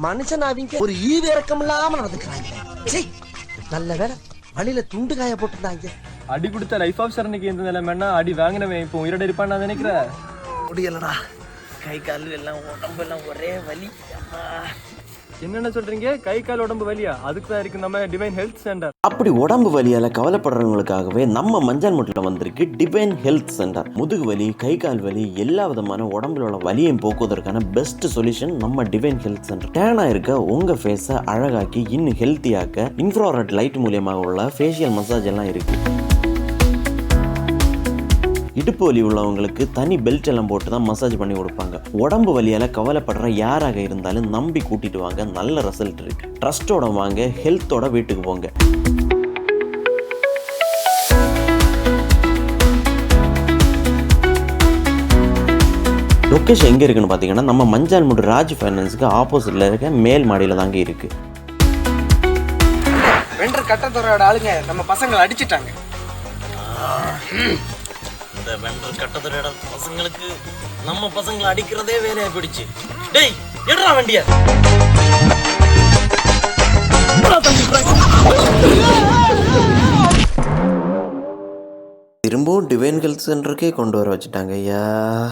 மனுஷன் அவங்க ஒரு ஈவு இறக்கம் இல்லாம நடந்துக்கிறாங்க. நல்ல வேலை வழியில துண்டு காய போட்டுருந்தாங்க. அடி கொடுத்த லைஃப் ஆஃபீஸர் அன்னைக்கு எந்த நிலைமைன்னா அடி வாங்கினவன் இப்போ உயிரோட இருப்பான்னு நான் நினைக்கிறேன். முடியலடா, கை கால் எல்லாம் உடம்பு எல்லாம் ஒரே வலி. என்னென்ன சொல்றீங்க? கை கால் உடம்பு வலியா? அதுக்கு தான் இருக்கு நம்ம டிவைன் ஹெல்த் சென்டர். அப்படி உடம்பு வலியால கவலைப்படுறவங்களுக்காகவே நம்ம மஞ்சான் முட்டில் வந்திருக்கு டிவைன் ஹெல்த் சென்டர். முதுகு வலி, கை கால் வலி, எல்லா விதமான உடம்புல உள்ள வலியையும் போக்குவதற்கான பெஸ்ட் சொல்யூஷன் நம்ம டிவைன் ஹெல்த் சென்டர். டேனா இருக்க உங்க ஃபேஸை அழகாக்கி இன்னும் ஹெல்த்தியாக்க இன்ஃப்ராரெட் லைட் மூலியமாக உள்ள ஃபேஷியல் மசாஜ் எல்லாம் இருக்கு. இடுப்பு வலி உள்ளவங்களுக்கு தனி பெல்ட் எல்லாம் போட்டு தான் மசாஜ் பண்ணி கொடுப்பாங்க. உடம்பு வலியால கவலைப்படுற யாராக இருந்தாலும் நம்பி கூட்டிட்டு வாங்க, நல்ல ரிசல்ட் இருக்கு. ட்ரஸ்டோட வாங்க, ஹெல்த்தோட வீட்டுக்கு போங்க. லொக்கேஷன் எங்க இருக்குன்னு பாத்தீங்கன்னா நம்ம மஞ்சான் முட்டு ராஜ் ஃபைனான்ஸுக்கு ஆப்போசிட்ல இருக்க மேல் மாடியில தாங்க இருக்கு. வெண்டர் கட்டத்தோட ஆளுங்க நம்ம பசங்களை அடிச்சிட்டாங்க. இந்த வெண்டர் கட்டத்தோட பசங்களுக்கு நம்ம பசங்களை அடிக்கிறதே வேலையா போயிடுச்சு. டேய் எடுறா வண்டிய. திரும்பவும் டிவைன் ஹெல்த் சென்டருக்கே கொண்டு வர வச்சுட்டாங்க ஐயா.